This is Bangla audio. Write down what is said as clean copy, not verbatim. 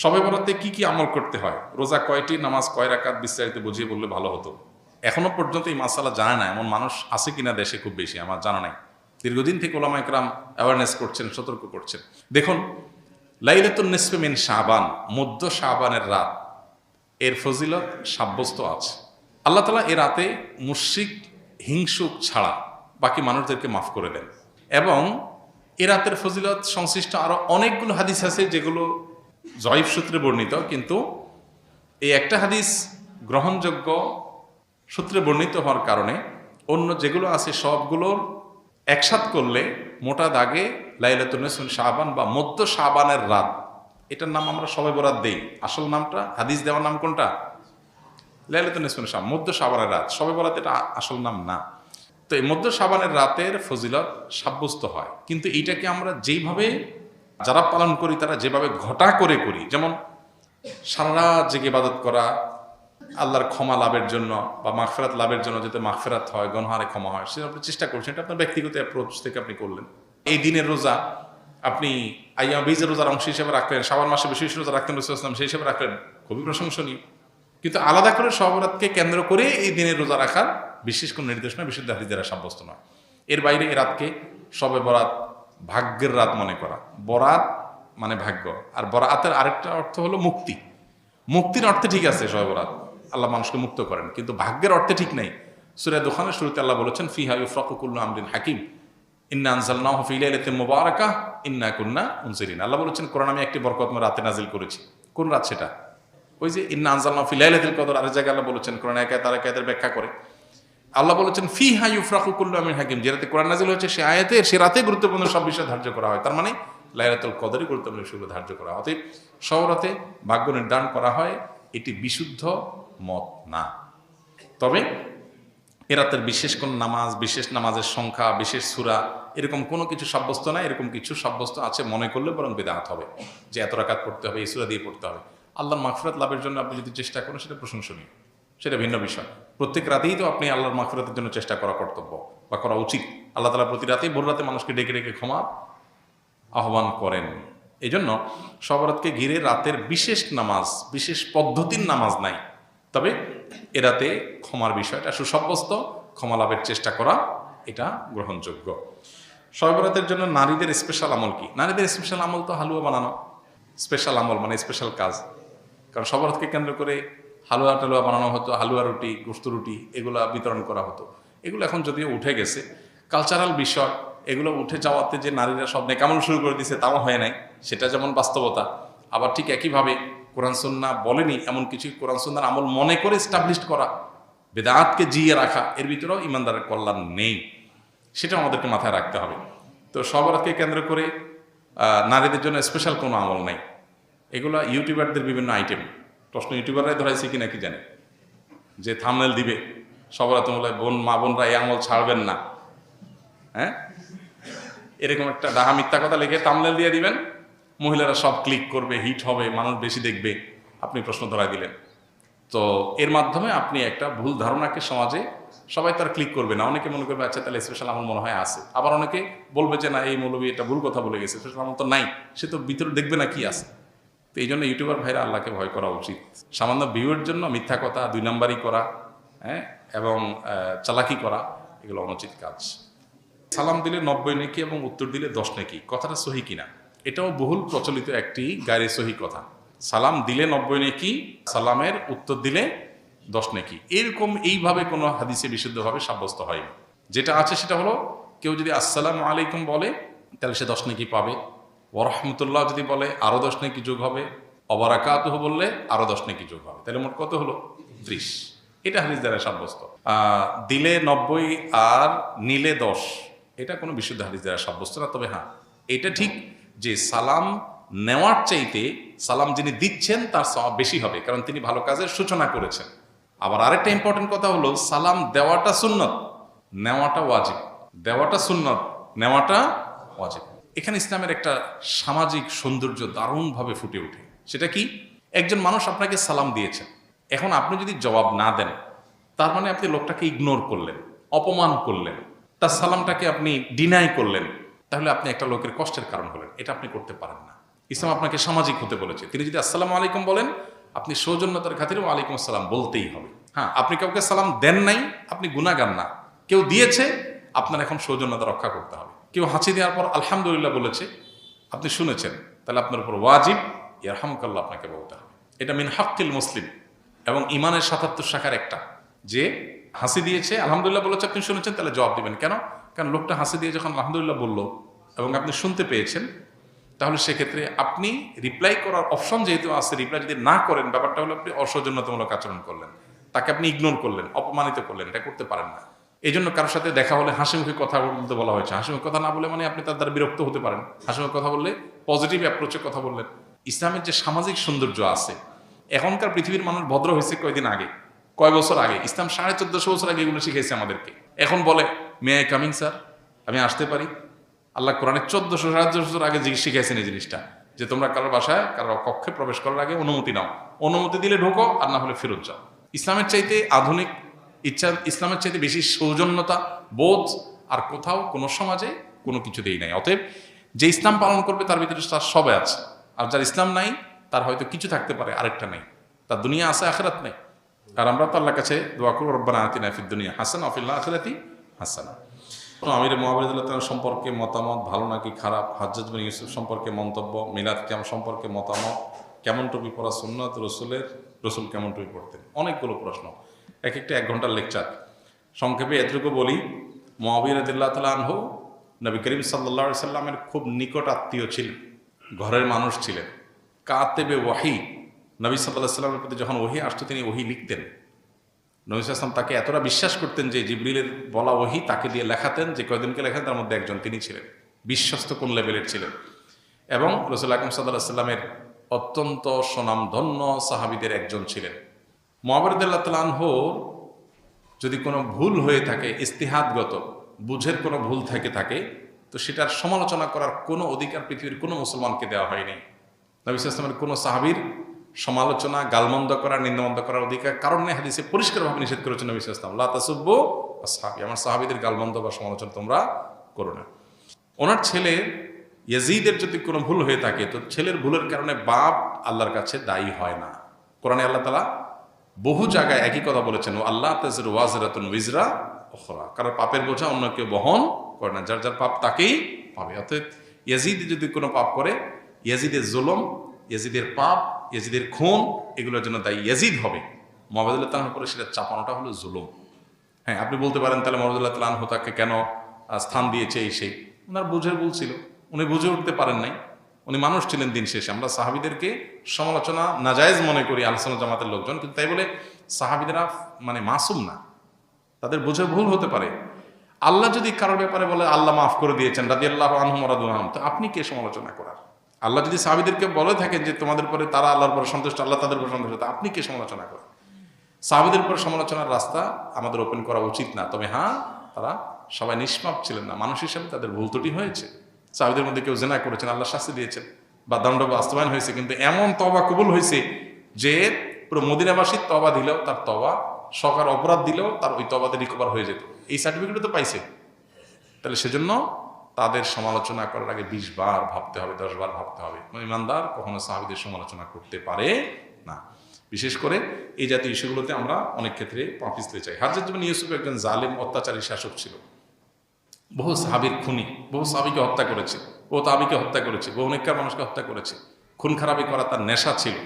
শবে বরাতে কি কি আমল করতে হয়, রোজা কয়টি, নামাজ কয় রাকাত, বিস্তারিত বুঝিয়ে বললে ভালো হতো। এখনো পর্যন্ত এই মাসালা জানে না এমন মানুষ আছে কিনা দেশে খুব বেশি, আমার জানা নাই। দীর্ঘদিন থেকে ওলামা ইকরাম অ্যাওয়ারনেস করছেন, সতর্ক করছেন। দেখুন, লাইলাতুন নিসফে মিন শাবান, মধ্য শাবানের রাত, এর ফজিলত সাব্যস্ত আছে। আল্লাহ তাআলা এ রাতে মুশরিক হিংসুক ছাড়া বাকি মানুষদেরকে মাফ করে দেন। এবং এ রাতের ফজিলত সংশ্লিষ্ট আরো অনেকগুলো হাদিস আছে যেগুলো জয়ীফ সূত্রে বর্ণিত, কিন্তু এই একটা হাদিস গ্রহণযোগ্য সূত্রে বর্ণিত হওয়ার কারণে অন্য যেগুলো আছে সবগুলোর একসাথ করলে মোটা দাগে লাইলাতুন নিসফে মিন শাবান বা মধ্য শাবানের রাত, এটার নাম আমরা শবে বরাত দেই। আসল নামটা, হাদিস দেওয়ার নাম কোনটা? লাইলাতুন নিসফে মিন শাবান, মধ্য শাবানের রাত। শবে বরাত এটা আসল নাম না। তো এই মধ্য শাবানের রাতের ফজিলত সাব্যস্ত হয়, কিন্তু এইটাকে আমরা যেইভাবে যারা পালন করি তারা যেভাবে ঘটা করে করি, যেমন সারা রাত জেগে ইবাদত করা আল্লাহর ক্ষমা লাভের জন্য বা মাগফিরাত লাভের জন্য, যাতে মাগফিরাত হয়, গুনাহে ক্ষমা হয়, সেটা আপনি চেষ্টা করছেন। এটা আপনার ব্যক্তিগত অ্যাপ্রোচ থেকে আপনি করলেন। এই দিনের রোজা আপনি আইয়াম বীজের রোজার অংশ হিসেবে রাখলেন, শাবান মাসে বিশেষ রোজা রাখতেন রাসূলুল্লাহ সাল্লাল্লাহু আলাইহি ওয়াসাল্লাম, সেই হিসেবে রাখলেন, খুবই প্রশংসনীয়। কিন্তু আলাদা করে শবে বরাতকে কেন্দ্র করে এই দিনের রোজা রাখার বিশেষ কোনো নির্দেশনা বিশুদ্ধ হাদিস দ্বারা সাব্যস্ত নয়। এর বাইরে এই রাতকে শবে বরাত ভাগ্যের রাত মনে করা। বরাত মানে ভাগ্য, আর বরাতের আরেকটা অর্থ হলো মুক্তি। মুক্তির অর্থে ঠিক আছে শবে বরাত, আল্লাহ মানুষকে মুক্ত করেন, কিন্তু ভাগ্যের অর্থে ঠিক নেই। সূরা দুখানের শুরুতে আল্লাহ বলেছেন, ফিহা ইউফরাকু কুল্লু আমরিন হাকিম ইন্না আনজালনাহু ফি লাইলাতিন মুবারাকাহ ইন্না কুন্না মুনজিরিন। আল্লাহ বলেছেন, কোরআন আমি একটি বরকতময় রাতে নাজিল করেছি। কোন রাত সেটা? ওই যে ইন্না আনজালনাহু ফি লাইলাতিল কদর। আরেক জায়গায় আল্লাহ বলেছেন, কোরআন আয়াত আর আয়াতের ব্যাখ্যা করে আল্লাহ বলেছেন, ফিহা ইউফরাকু কুল্লু আমরিন হাকিম। যে রাতে কোরআন নাজিল হয়েছে সে আয়াতে, সে রাতে গুরুত্বপূর্ণ সব বিষয় ধার্য করা হয়। তার মানে লাইলাতুল কদরে গুরুত্বপূর্ণ বিষয়গুলো ধার্য করা হয়। অতএব শবে বরাতে ভাগ্য নির্ধারণ করা হয়, এটি বিশুদ্ধ মত না। তবে এ রাতের বিশেষ কোন নামাজ, বিশেষ নামাজের সংখ্যা, বিশেষ সূরা, এরকম কোনো কিছু সাব্যস্ত না। এরকম কিছু সাব্যস্ত আছে মনে করলে বরং বিদআত হবে, যে এত রাকাত পড়তে হবে, এই সূরা দিয়ে পড়তে হবে। আল্লাহর মাগফিরাত লাভের জন্য আপনি যদি চেষ্টা করেন সেটা প্রশংসনীয়, সেটা ভিন্ন বিষয়। প্রত্যেক রাতেই তো আপনি আল্লাহর মাগফিরাতের জন্য চেষ্টা করা কর্তব্য বা করা উচিত। আল্লাহ তাআলা প্রতি রাতেই ভোর রাতে মানুষকে ডেকে ডেকে ক্ষমা আহ্বান করেন। এই জন্য শবে বরাতকে ঘিরে রাতের বিশেষ নামাজ, বিশেষ পদ্ধতির নামাজ নাই। তবে এ রাতে ক্ষমার বিষয়টা সুসাব্যস্ত, ক্ষমা লাভের চেষ্টা করা এটা গ্রহণযোগ্য। শবে বরাতের জন্য নারীদের স্পেশাল আমল কি? নারীদের স্পেশাল আমল তো হালুয়া বানানো। স্পেশাল আমল মানে স্পেশাল কাজ, কারণ শবে বরাতকে কেন্দ্র করে হালুয়া টালুয়া বানানো হতো, হালুয়া রুটি, গোশত রুটি এগুলা বিতরণ করা হতো। এগুলো এখন যদিও উঠে গেছে, কালচারাল বিষয়, এগুলো উঠে যাওয়াতে যে নারীরা সব নেকামল শুরু করে দিয়েছে তাও হয় নাই, সেটা যেমন বাস্তবতা। আবার ঠিক একইভাবে কোরআন সুন্নাহ বলেনি এমন কিছু কোরআন সুন্নাহর আমল মনে করে এস্টাবলিশড করা, বেদাতকে জিয়ে রাখা, এর ভিতরেও ইমানদারের কল্যাণ নেই, সেটা আমাদেরকে মাথায় রাখতে হবে। তো শবে বরাতকে কেন্দ্র করে নারীদের জন্য স্পেশাল কোনো আমল নাই। এগুলো ইউটিউবারদের বিভিন্ন আইটেম। প্রশ্ন ইউটিউবাররাই ধরাইছে কিনা কি জানে, যে থাম্বনেল দিবে শবে বরাত মা বোনরা এই আমল ছাড়বেন না, হ্যাঁ, এরকম একটা ডাহা মিথ্যা কথা লিখে থাম্বনেল দিয়ে দিবেন, মহিলারা সব ক্লিক করবে, হিট হবে, মানুষ বেশি দেখবে, আপনি প্রশ্ন ধরাই দিলেন। তো এর মাধ্যমে আপনি একটা ভুল ধারণাকে সমাজে, সবাই তার ক্লিক করবে না, অনেকে মনে করবে আচ্ছা তাহলে স্পেশাল আমল মনে হয় আছে, আবার অনেকে বলবে যে না এই মৌলবী এটা ভুল কথা বলে গেছে, স্পেশাল আমল তো নাই, সে তো ভিতরে দেখবে না কি আছে। তো এই জন্য ইউটিউবার ভাইরা আল্লাহকে ভয় করা উচিত। সামান্য ভিউয়ের জন্য মিথ্যা কথা, 2 নাম্বারই করা, হ্যাঁ, এবং চালাকি করা, এগুলো অনুচিত কাজ। সালাম দিলে 90 নেকি এবং উত্তর দিলে 10 নেকি, কথাটা সহি কিনা? এটাও বহুল প্রচলিত একটি গায়রে সহি কথা। সালাম দিলে 90 নেকি, সালামের উত্তর দিলে 10 নেকি, এরকম এইভাবে কোনো হাদিসে বিশুদ্ধভাবে সাব্যস্ত হয়নি। যেটা আছে সেটা হলো, কেউ যদি আসসালামু আলাইকুম বলে তাহলে সে 10 নেকি পাবে, ওয়া রাহমাতুল্লাহ যদি বলে আরো 10 নেকি যোগ হবে, ওয়া বারাকাতুহু বললে আরো 10 নেকি যোগ হবে, তাহলে মোট কত হলো? 30। এটা হাদিস দ্বারা সাব্যস্ত। দিলে 90 আর নিলে 10, এটা কোনো বিশুদ্ধ হাদিস দ্বারা সাব্যস্ত না। তবে হ্যাঁ, এটা ঠিক যে সালাম নেওয়ার চাইতে সালাম যিনি দিচ্ছেন তার সওয়াব বেশি হবে, কারণ তিনি ভালো কাজের সূচনা করেছেন। আবার আরেকটা ইম্পর্টেন্ট কথা হলো, সালাম দেওয়াটা সুন্নত, নেওয়াটা ওয়াজিব। দেওয়াটা সুন্নত, নেওয়াটা ওয়াজিব। এখানে ইসলামের একটা সামাজিক সৌন্দর্য দারুণভাবে ফুটে ওঠে। সেটা কি? একজন মানুষ আপনাকে সালাম দিয়েছেন, এখন আপনি যদি জবাব না দেন, তার মানে আপনি লোকটাকে ইগনোর করলেন, অপমান করলেন, তার সালামটাকে আপনি ডিনাই করলেন, তাহলে আপনি একটা লোকের কষ্টের কারণ হলেন। এটা আপনি করতে পারেন না। ইসলাম আপনাকে সামাজিক হতে বলেছে। তিনি যদি আসসালামু আলাইকুম বলেন, আপনি সৌজন্যতার খাতিরে ওয়ালাইকুম আসসালাম বলতেই হবে। হ্যাঁ, আপনি কাউকে সালাম দেন নাই, আপনি গুনাহগার না। কেউ দিয়েছে, আপনার এখন সৌজন্যতা রক্ষা করতে হবে। কেউ হাঁচি দেওয়ার পর আলহামদুলিল্লাহ বলেছে, আপনি শুনেছেন, তাহলে আপনার উপর ওয়াজিব ইয়ারহামুকাল্লাহ আপনাকে বলতে হবে। এটা মিন হাক্কিল মুসলিম এবং ইমানের ৭৭ শাখার একটা, যে হাসি দিয়েছে আলহামদুলিল্লাহ বলেছে, আপনি শুনেছেন, তাহলে জবাব দিবেন। কেন? কারণ লোকটা হাসি দিয়ে যখন আলহামদুলিল্লাহ বললো এবং আপনি শুনতে পেয়েছেন, তাহলে সেক্ষেত্রে আপনি রিপ্লাই করার অপশন যেহেতু আছে, রিপ্লাই যদি না করেন, ব্যাপারটা হলো আপনি অসৌজন্যতামূলক আচরণ করলেন, তাকে আপনি ইগনোর করলেন, অপমানিত করলেন। এটা করতে পারেন না। এই জন্য কারোর সাথে দেখা হলে হাসিমুখে কথা বলতে বলা হয়েছে। হাসিমুখে কথা না বলে মানে আপনি তার দ্বারা বিরক্ত হতে পারেন। হাসিমুখে কথা বললে পজিটিভ অ্যাপ্রোচে কথা বললেন। ইসলামের যে সামাজিক সৌন্দর্য আছে, এখনকার পৃথিবীর মানুষ ভদ্র হয়েছে কয়দিন আগে, কয় বছর আগে। ইসলাম 1450 বছর আগে এগুলো শিখেছে আমাদেরকে। এখন বলে মে আই কামিং স্যার, আমি আসতে পারি? আল্লাহ কোরআনে 1400-1450 বছর আগে শিখেছেন এই জিনিসটা, যে তোমরা কারোর বাসায় কারোর কক্ষে প্রবেশ করার আগে অনুমতি নাও, অনুমতি দিলে ঢোকো, আর না হলে ফেরত যাও। ইসলামের চাইতে আধুনিক ইসলামের চাইতে বেশি সৌজন্যতা বোধ আর কোথাও কোনো সমাজে কোনো কিছুতেই নাই। অতএব যে ইসলাম পালন করবে তার ভিতরে তার সবে আছে, আর যার ইসলাম নাই তার হয়তো কিছু থাকতে পারে, আরেকটা নেই। তার দুনিয়া আছে, আখিরাত নেই। আর আমরা তো আল্লাহর কাছে দোয়া করব, রব্বানা আতিনা ফিদ দুনিয়া হাসানা ওয়া ফিল আখিরাতি হাসানা। আমির মুআবিয়াহ সম্পর্কে মতামত, ভালো নাকি খারাপ? হাজ্জাজ বিন ইউসুফ সম্পর্কে মন্তব্য, মিলাদ কিয়াম সম্পর্কে মতামত, কেমন টুপি পরা সুন্নাত, রসুল কেমন টুপি পরতেন? অনেকগুলো প্রশ্ন, এক একটা 1 ঘন্টার লেকচার। সংক্ষেপে এতটুকু বলি, মুআবিয়া রাদিয়াল্লাহু তাআলা আনহু নবী করিম সাল্লাল্লাহু আলাইহি সাল্লামের খুব নিকট আত্মীয় ছিলেন, ঘরের মানুষ ছিলেন। কাতেবে ওয়াহি, নবী সাল্লাল্লাহু আলাইহি সাল্লামের প্রতি যখন ওহী আসতো তিনি ওহী লিখতেন। নবী সাল্লাল্লাহু আলাইহি ওয়াসাল্লাম তাকে এতটা বিশ্বাস করতেন যে জিবরিলের বলা ওহী তাকে দিয়ে লেখাতেন, যে কয়দিনকে লেখাতেন তার মধ্যে একজন তিনি ছিলেন। বিশ্বস্ত কোন লেভেলের ছিলেন। এবং রাসূল আকরাম সাল্লাল্লাহু আলাইহি সাল্লামের অত্যন্ত সুনামধন্য সাহাবীদের একজন ছিলেন। মুআবিয়া রাদিয়াল্লাহু তাআলা আনহুর যদি কোনো ভুল হয়ে থাকে, ইস্তিহাদগত বুঝের কোনো ভুল থেকে থাকে, তো সেটার সমালোচনা করার কোনো অধিকার পৃথিবীর কোনো মুসলমানকে দেওয়া হয়নি। নবী সাল্লাল্লাহু আলাইহি ওয়াসাল্লামের কোনো সাহাবীর সমালোচনা, গালমন্দ করা, নিন্দমন্দ করার অধিকার কারণে হাদিসে পরিষ্কারভাবে নিষেধ করেছেন নবী সাল্লাল্লাহু আলাইহি ওয়াসাল্লাম, লা তাসুব্বু আসহাবি, আমার সাহাবীদের গালমন্দ বা সমালোচনা তোমরা করো না। ওনার ছেলে ইয়াজিদের যদি কোনো ভুল হয়ে থাকে, তো ছেলের ভুলের কারণে বাপ আল্লাহর কাছে দায়ী হয় না। কোরআনে আল্লাহ তাআলা বহু জায়গায় একই কথা বলেছেন, ও আল্লাহ তাযিরু ওয়াজিরাতুন উযরা উখরা, কারণ পাপের বোঝা অন্য কেউ বহন করে না, যার যার পাপ তাকেই পাবে। অর্থাৎ ইয়াজিদ যদি কোনো পাপ করে, ইয়াজিদের জুলুম, ইয়াজিদের পাপ, ইয়াজিদের খুন, এগুলোর জন্য দায়ী ইয়াজিদ হবে। মুআবিয়া তাআলার উপরে সেটা চাপানোটা হলো জুলুম। হ্যাঁ, আপনি বলতে পারেন তাহলে মুআবিয়া তাআলা তাকে কেন স্থান দিয়েছে, এই সেই। ওনার বুঝের ভুল ছিল, উনি বুঝে উঠতে পারেন নাই। উনি মানুষ ছিলেন দিন শেষে। আমরা সাহাবীদেরকে সমালোচনা নাজায়েজ মনে করি আহলুস জামাতের লোকজন, কিন্তু তাই বলে সাহাবীদেরা মানে মাসুম না, তাদের বুঝে ভুল হতে পারে। আল্লাহ যদি কারোর ব্যাপারে বলে আল্লাহ মাফ করে দিয়েছেন, রাদিয়াল্লাহু আনহুম ওয়া রাদু আনহুম, তো আপনি কে সমালোচনা করার? আল্লাহ যদি সাহাবীদেরকে বলে থাকেন যে তোমাদের পরে তারা আল্লাহর পরে সন্তুষ্ট, আল্লাহ তাদের পরে সন্তুষ্ট, তো আপনি কে সমালোচনা করেন? সাহাবীদের পরে সমালোচনার রাস্তা আমাদের ওপেন করা উচিত না। তবে হ্যাঁ, তারা সবাই নিষ্পাপ ছিলেন না, মানুষ হিসেবে তাদের ভুল ত্রুটি হয়েছে। সাহাবীদের মধ্যে কেউ জিনা করেছেন, আল্লাহ শাস্তি দিয়েছেন বা দণ্ড বাস্তবায়ন হয়েছে, কিন্তু এমন তওবা কবুল হয়েছে যে পুরো মদিনাবাসীর তওবা দিলেও, তার তওবা সকার অপরাধ দিলেও তার ওই তওবাতে রিকভার হয়ে যেত। এই সার্টিফিকেটও তো পাইছে। তাহলে সেজন্য তাদের সমালোচনা করার আগে 20 বার ভাবতে হবে, 10 বার ভাবতে হবে। ইমানদার কখনো সাহাবীদের সমালোচনা করতে পারে না। বিশেষ করে এই জাতীয় ইস্যুগুলোতে আমরা অনেক ক্ষেত্রে পা পিছলে চাই। হাজ্জাজ বিন ইউসুফ একজন জালেম, অত্যাচারী শাসক ছিল। বহু সাহাবীর খুনি, বহু সাহাবীকে হত্যা করেছে, বহু তাবিকে হত্যা করেছে, বহু নেককার মানুষকে হত্যা করেছে। খুন খারাপি করা তার নেশা ছিল।